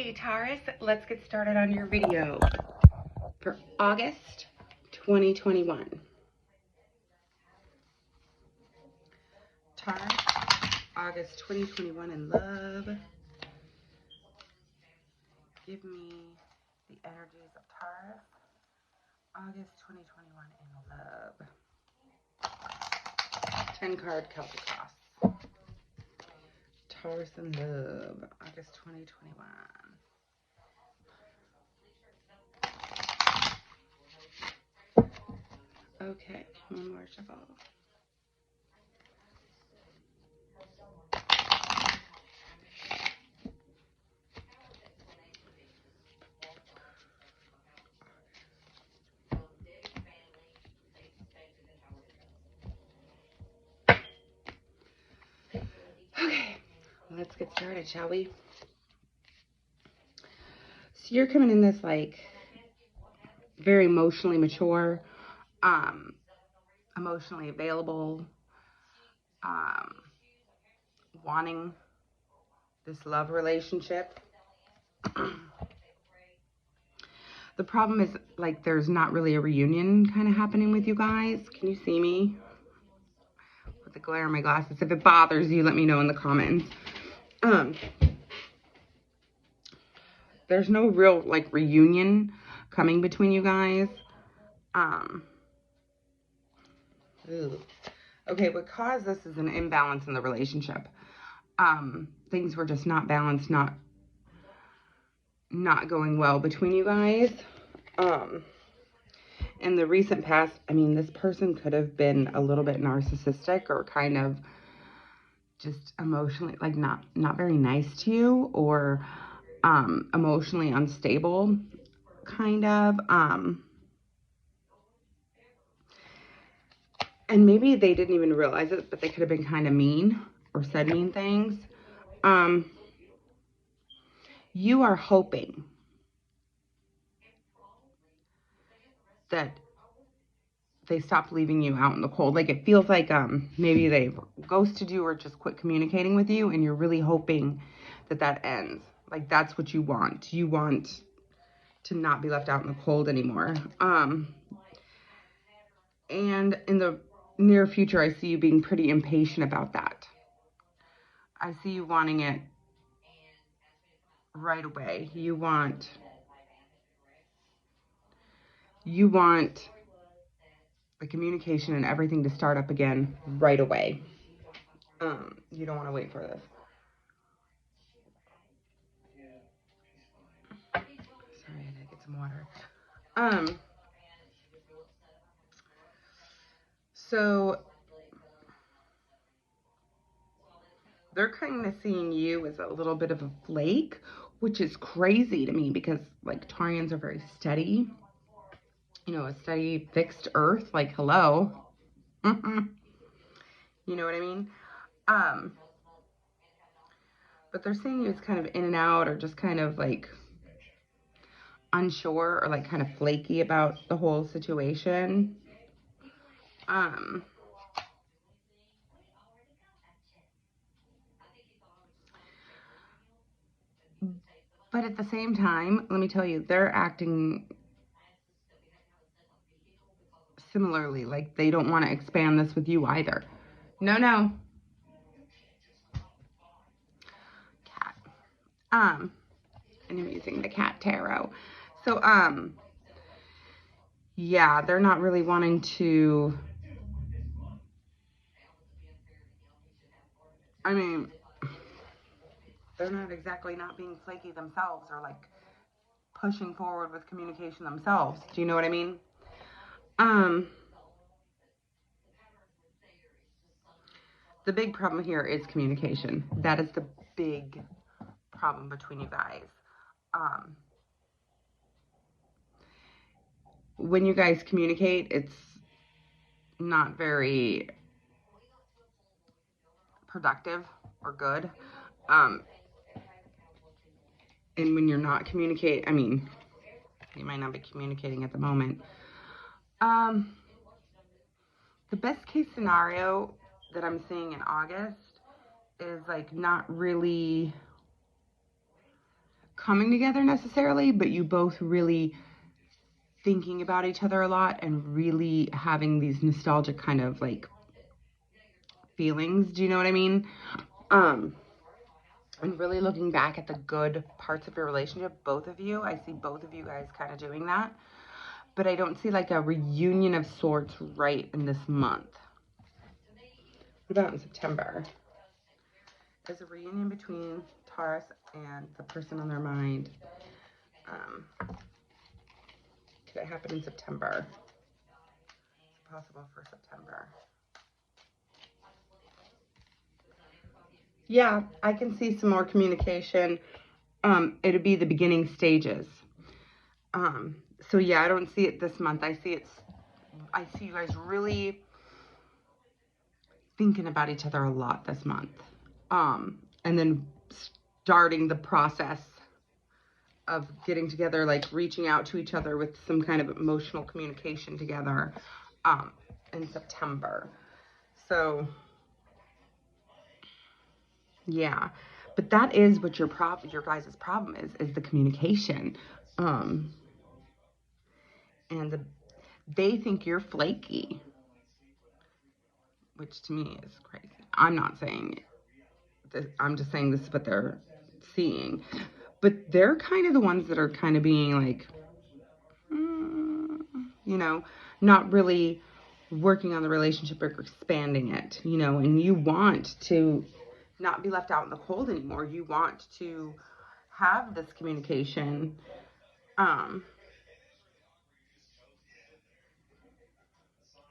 Okay, Taurus, let's get started on your video for August 2021. Taurus, August 2021 in love. Give me the energies of Taurus, August 2021 in love. 10 card Celtic cross. Taurus in love, August 2021. Okay, one more shuffle. Okay, let's get started, shall we? So you're coming in this like very emotionally mature, emotionally available, wanting this love relationship. The problem is like there's not really a reunion kind of happening with you guys. Can you see me with the glare in my glasses? If it bothers you, let me know in the comments. There's no real like reunion coming between you guys. Okay, what caused this is an imbalance in the relationship. Things were just not balanced, not going well between you guys. In the recent past, I mean, this person could have been a little bit narcissistic or kind of just emotionally, like not very nice to you, or emotionally unstable, kind of. And maybe they didn't even realize it, but they could have been kind of mean or said mean things. You are hoping that they stop leaving you out in the cold. Like it feels like maybe they've ghosted you or just quit communicating with you, and you're really hoping that that ends. Like that's what you want. You want to not be left out in the cold anymore. And in the near future, I see you being pretty impatient about that. I see you wanting it right away. You want the communication and everything to start up again right away. You don't want to wait for this. Sorry, I gotta get some water. So they're kind of seeing you as a little bit of a flake, which is crazy to me because like Taurians are very steady. You know, a steady fixed earth, like hello. You know what I mean? But they're seeing you as kind of in and out, or just kind of like unsure, or like kind of flaky about the whole situation. But at the same time, let me tell you, they're acting similarly. Like they don't want to expand this with you either. No. Cat. And I'm using the cat tarot. So, yeah, they're not really wanting to, I mean, they're not exactly not being flaky themselves, or like pushing forward with communication themselves. Do you know what I mean? The big problem here is communication. That is the big problem between you guys. When you guys communicate, it's not very productive or good. And when you're not communicating, I mean, you might not be communicating at the moment. The best case scenario that I'm seeing in August is like not really coming together necessarily, but you both really thinking about each other a lot and really having these nostalgic kind of like feelings. Do you know what I mean? And really looking back at the good parts of your relationship, both of you. I see both of you guys kind of doing that. But I don't see like a reunion of sorts right in this month. What about in September? There's a reunion between Taurus and the person on their mind. Could it happen in September? It's possible for September. Yeah, I can see some more communication. It'll be the beginning stages. So yeah, I don't see it this month. I see you guys really thinking about each other a lot this month. And then starting the process of getting together, like reaching out to each other with some kind of emotional communication together, in September. So yeah, but that is what your guys' problem is the communication. And they think you're flaky, which to me is crazy. I'm not saying this, I'm just saying this is what they're seeing. But they're kind of the ones that are kind of being like, you know, not really working on the relationship or expanding it, you know, and you want to not be left out in the cold anymore. You want to have this communication.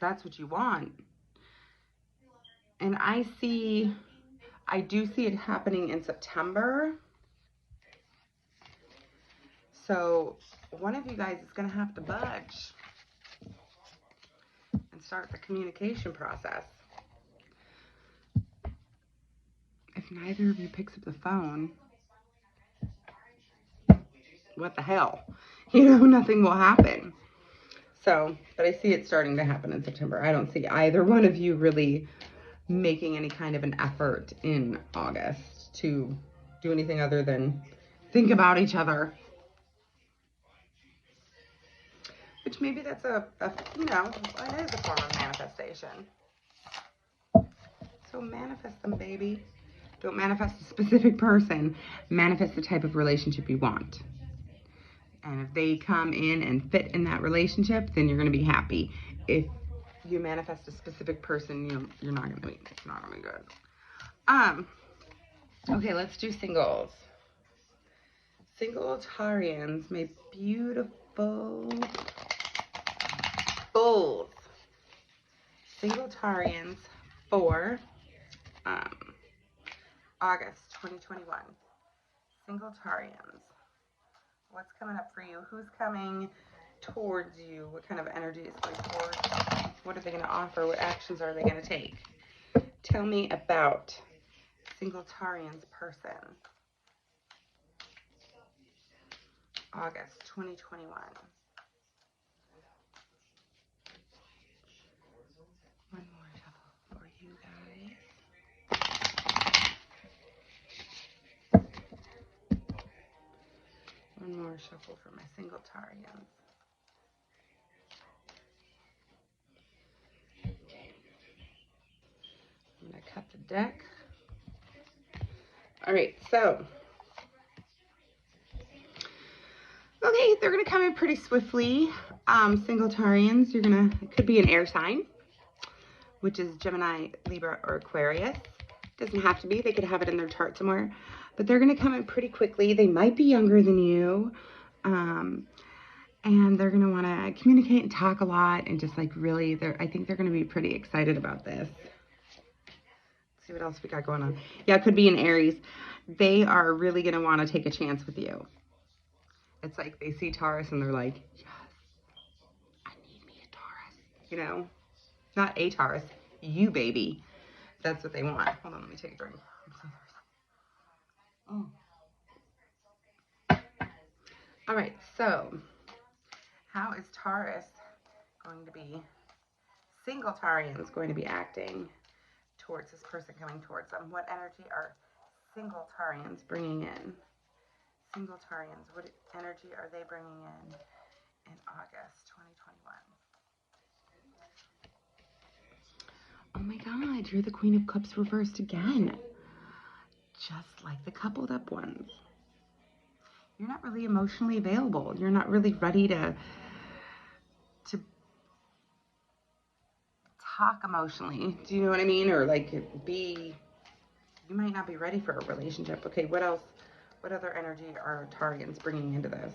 That's what you want. And I do see it happening in September. So one of you guys is going to have to budge and start the communication process. If neither of you picks up the phone, what the hell? You know, nothing will happen. So, but I see it starting to happen in September. I don't see either one of you really making any kind of an effort in August to do anything other than think about each other. Which maybe that's you know, it is a form of manifestation. So manifest them, baby. Don't manifest a specific person. Manifest the type of relationship you want. And if they come in and fit in that relationship, then you're going to be happy. If you manifest a specific person, you're not going to be, it's not going to be good. Okay, let's do singles. Single Tarians, my beautiful bulls. Single Tarians for August 2021. Single Tarians. What's coming up for you? Who's coming towards you? What kind of energy is going towards? What are they going to offer? What actions are they going to take? Tell me about Single Tarian's person. August 2021. One more shuffle for you guys. One more shuffle for my Single Tarians. I'm going to cut the deck. All right, so. Okay, they're going to come in pretty swiftly. Single Tarians, it could be an air sign, which is Gemini, Libra, or Aquarius. Doesn't have to be. They could have it in their chart somewhere. But they're going to come in pretty quickly. They might be younger than you. And they're going to want to communicate and talk a lot. And just like really, I think they're going to be pretty excited about this. Let's see what else we got going on. Yeah, it could be an Aries. They are really going to want to take a chance with you. It's like they see Taurus and they're like, yes, I need me a Taurus. You know, not a Taurus, you baby. That's what they want. Hold on, let me take a drink. I'm so thirsty. All right, so how is Taurus going to be, Single Tarians going to be acting towards this person coming towards them? What energy are Single Tarians bringing in? Single Tarians, what energy are they bringing in August 2021? Oh my God, you're the Queen of Cups reversed again. Just like the coupled up ones. You're not really emotionally available. You're not really ready to talk emotionally. Do you know what I mean? Or like you might not be ready for a relationship. Okay, what else? What other energy are Tarians bringing into this?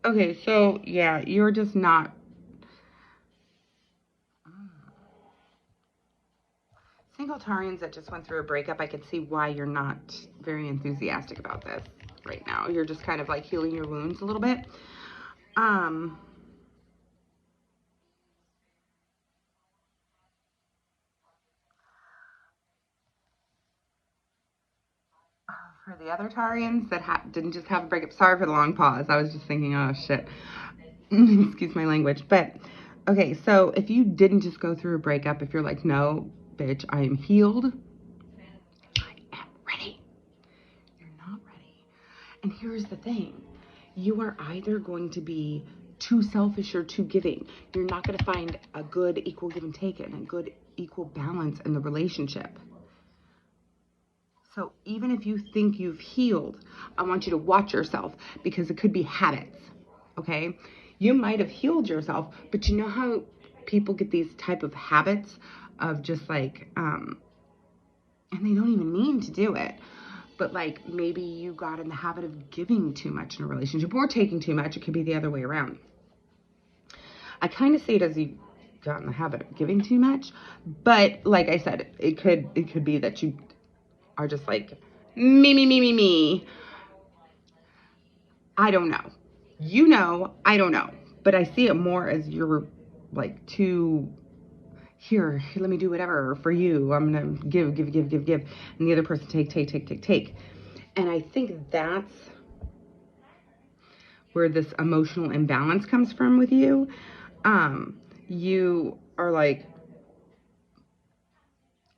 Okay, so yeah, you're just not. Single Tarians that just went through a breakup, I can see why you're not very enthusiastic about this right now. You're just kind of like healing your wounds a little bit. For the other Tarians that didn't just have a breakup, sorry for the long pause. I was just thinking, oh shit. Excuse my language. But okay, so if you didn't just go through a breakup, if you're like, no, bitch, I am healed, I am ready. You're not ready. And here's the thing. You are either going to be too selfish or too giving. You're not going to find a good equal give and take and a good equal balance in the relationship. So even if you think you've healed, I want you to watch yourself because it could be habits, okay? You might have healed yourself, but you know how people get these type of habits of just like, and they don't even mean to do it, but like maybe you got in the habit of giving too much in a relationship or taking too much. It could be the other way around. I kind of see it as you got in the habit of giving too much, but like I said, it could be that you are just like, me. I don't know. You know, I don't know. But I see it more as you're like too, here, let me do whatever for you. I'm going to give. And the other person take. And I think that's where this emotional imbalance comes from with you. You are like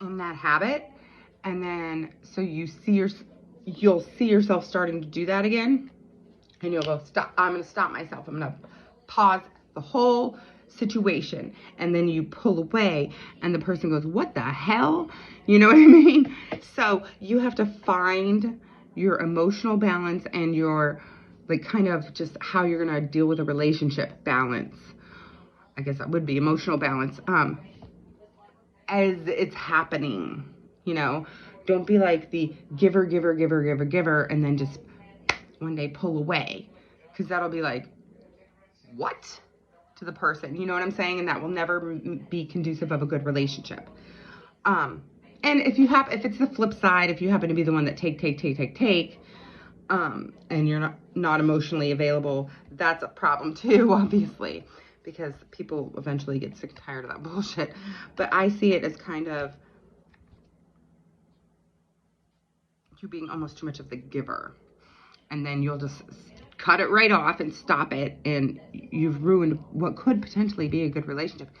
in that habit. And then, so you'll see yourself starting to do that again. And you'll go, stop, I'm going to stop myself. I'm going to pause the whole situation. And then you pull away and the person goes, what the hell? You know what I mean? So you have to find your emotional balance and your, like, kind of just how you're going to deal with a relationship balance. I guess that would be emotional balance. As it's happening, you know, don't be like the giver, and then just one day pull away, because that'll be like, what, to the person, you know what I'm saying? And that will never be conducive of a good relationship. And if it's the flip side, if you happen to be the one that take, and you're not emotionally available, that's a problem too, obviously, because people eventually get sick and tired of that bullshit. But I see it as kind of you being almost too much of the giver. And then you'll just cut it right off and stop it, and you've ruined what could potentially be a good relationship.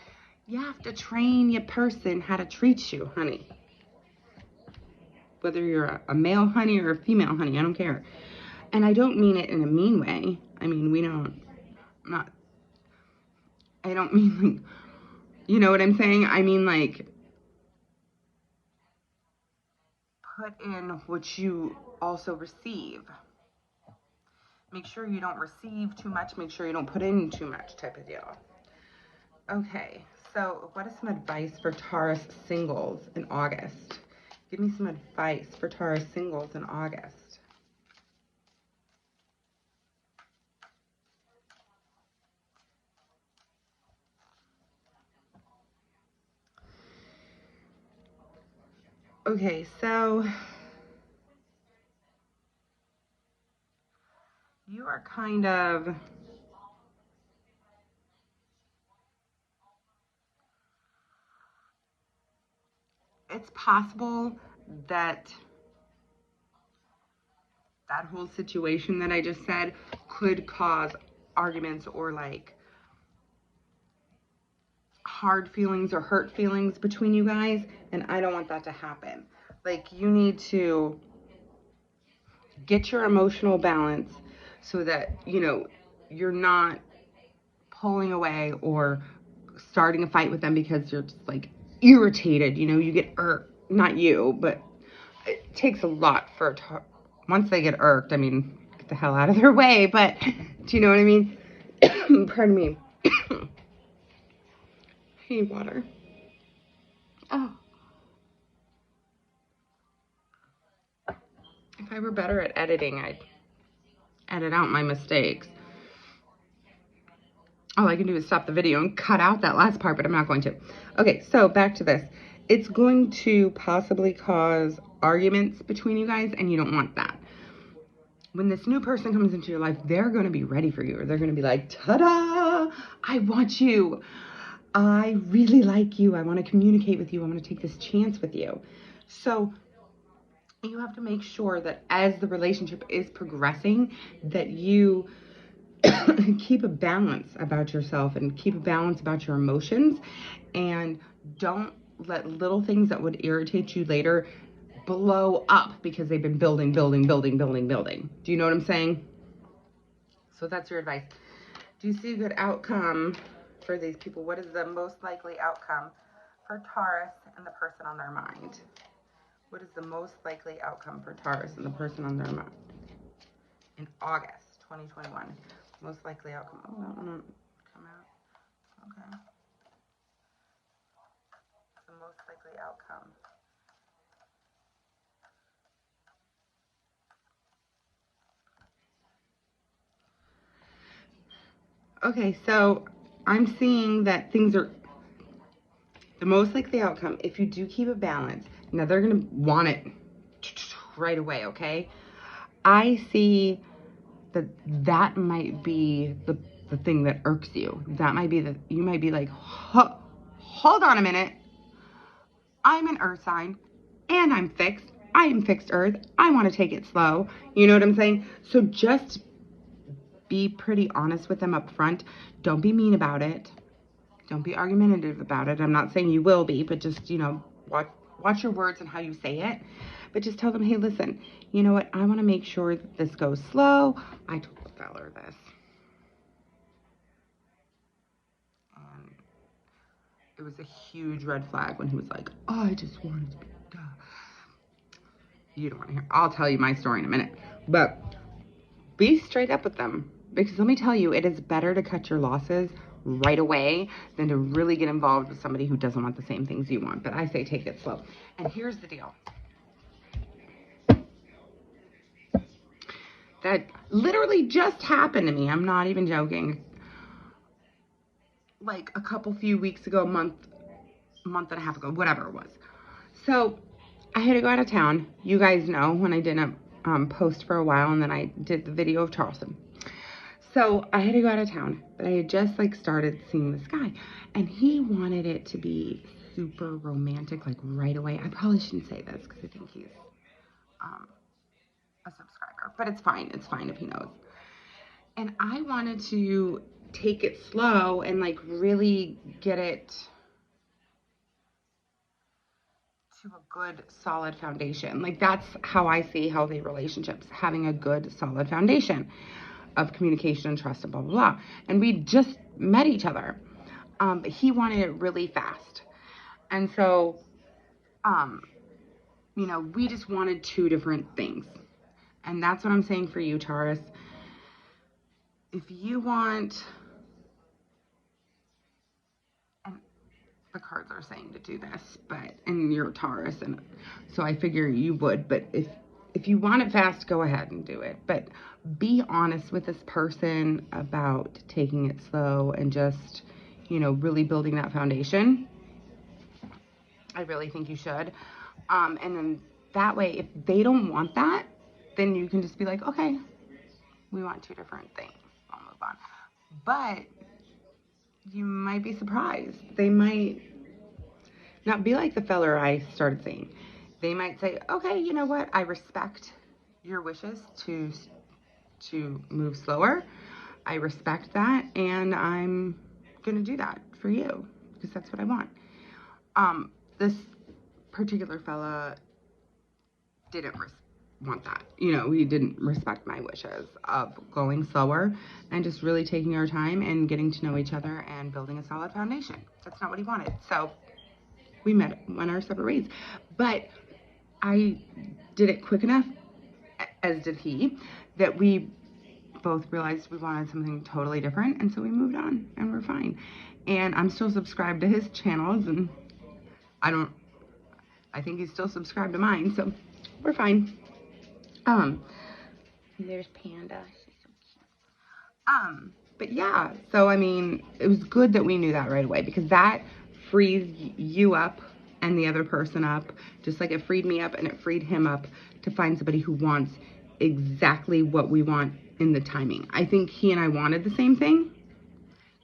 You have to train your person how to treat you, honey. Whether you're a male honey or a female honey, I don't care. And I don't mean it in a mean way. I mean, I don't mean like, you know what I'm saying? I mean like, put in what you also receive. Make sure you don't receive too much. Make sure you don't put in too much, type of deal. Okay, so what is some advice for Taurus singles in August? Give me some advice for Taurus singles in August. Okay, so you are kind of, it's possible that that whole situation that I just said could cause arguments or like hard feelings or hurt feelings between you guys, and I don't want that to happen. Like, you need to get your emotional balance so that, you know, you're not pulling away or starting a fight with them because you're just like irritated. You know, you get irked. Not you, but it takes a lot for once they get irked, I mean, get the hell out of their way. But do you know what I mean? Pardon me. I need water. Oh. If I were better at editing, I'd edit out my mistakes. All I can do is stop the video and cut out that last part, but I'm not going to. Okay, so back to this. It's going to possibly cause arguments between you guys, and you don't want that. When this new person comes into your life, they're going to be ready for you. Or they're going to be like, ta-da! I want you. I really like you. I want to communicate with you. I want to take this chance with you. So you have to make sure that as the relationship is progressing, that you keep a balance about yourself and keep a balance about your emotions, and don't let little things that would irritate you later blow up because they've been building. Do you know what I'm saying? So that's your advice. Do you see a good outcome for these people? What is the most likely outcome for Taurus and the person on their mind? What is the most likely outcome for Taurus and the person on their mind in August 2021? Most likely outcome. Oh, that one come out. Okay. The most likely outcome. Okay, so I'm seeing that things are the most likely outcome if you do keep a balance. Now they're going to want it right away, okay? I see that might be the thing that irks you. That might be you might be like, hold on a minute. I'm an earth sign and I'm fixed. I am fixed earth. I want to take it slow. You know what I'm saying? So just be pretty honest with them up front. Don't be mean about it. Don't be argumentative about it. I'm not saying you will be, but just, you know, watch your words and how you say it. But just tell them, hey, listen, you know what? I want to make sure that this goes slow. I told the feller this. And it was a huge red flag when he was like, oh, I just wanted to be done. You don't want to hear. I'll tell you my story in a minute. But be straight up with them. Because let me tell you, it is better to cut your losses right away than to really get involved with somebody who doesn't want the same things you want. But I say take it slow. And here's the deal. That literally just happened to me. I'm not even joking. Like a few weeks ago, a month and a half ago, whatever it was. So I had to go out of town. You guys know when I didn't post for a while, and then I did the video of Charleston. So I had to go out of town, but I had just like started seeing this guy, and he wanted it to be super romantic, like right away. I probably shouldn't say this because I think he's a subscriber, but it's fine. It's fine if he knows. And I wanted to take it slow and like really get it to a good solid foundation. Like that's how I see healthy relationships, having a good solid foundation of communication and trust and blah, blah, blah. And we just met each other. But he wanted it really fast. And so, you know, we just wanted two different things. And that's what I'm saying for you, Taurus. If you want, and the cards are saying to do this, and you're Taurus, and so I figure you would, but if you want it fast, go ahead and do it. But be honest with this person about taking it slow and just, you know, really building that foundation. I really think you should. And then that way, if they don't want that, then you can just be like, okay, we want two different things. I'll move on. But you might be surprised. They might not be like the feller I started seeing. They might say, okay, you know what? I respect your wishes to move slower. I respect that, and I'm going to do that for you because that's what I want. This particular fella didn't want that. You know, he didn't respect my wishes of going slower and just really taking our time and getting to know each other and building a solid foundation. That's not what he wanted. So we went our separate ways. But I did it quick enough, as did he, that we both realized we wanted something totally different, and so we moved on, and we're fine. And I'm still subscribed to his channels, and I think he's still subscribed to mine, so we're fine. There's Panda. She's so cute. But yeah, so I mean, it was good that we knew that right away, because that frees you up and the other person up, just like it freed me up and it freed him up to find somebody who wants exactly what we want in the timing. I think he and I wanted the same thing,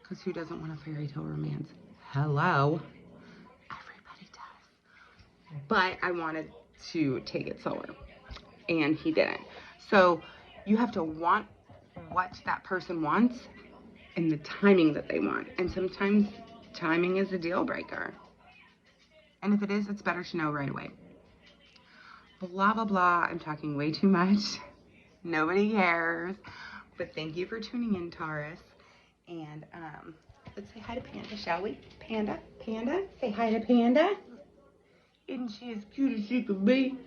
because who doesn't want a fairy tale romance? Hello. Everybody does. But I wanted to take it slower, and he didn't. So you have to want what that person wants and the timing that they want. And sometimes timing is a deal breaker. And if it is, it's better to know right away. Blah, blah, blah. I'm talking way too much. Nobody cares. But thank you for tuning in, Taurus. And let's say hi to Panda, shall we? Panda, Panda, say hi to Panda. Isn't she as cute as she could be?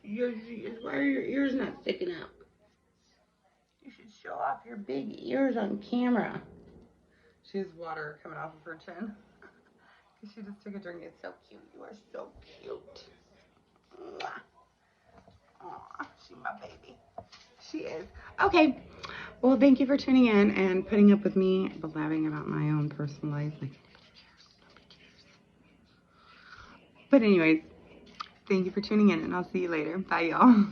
Yes, she is. Why are your ears not sticking out? You should show off your big ears on camera. She has water coming off of her chin. She just took a drink. It's so cute. You are so cute. Mwah. Aw, she's my baby. She is. Okay. Well, thank you for tuning in and putting up with me blabbing about my own personal life. Like, nobody cares. But anyways, thank you for tuning in, and I'll see you later. Bye, y'all.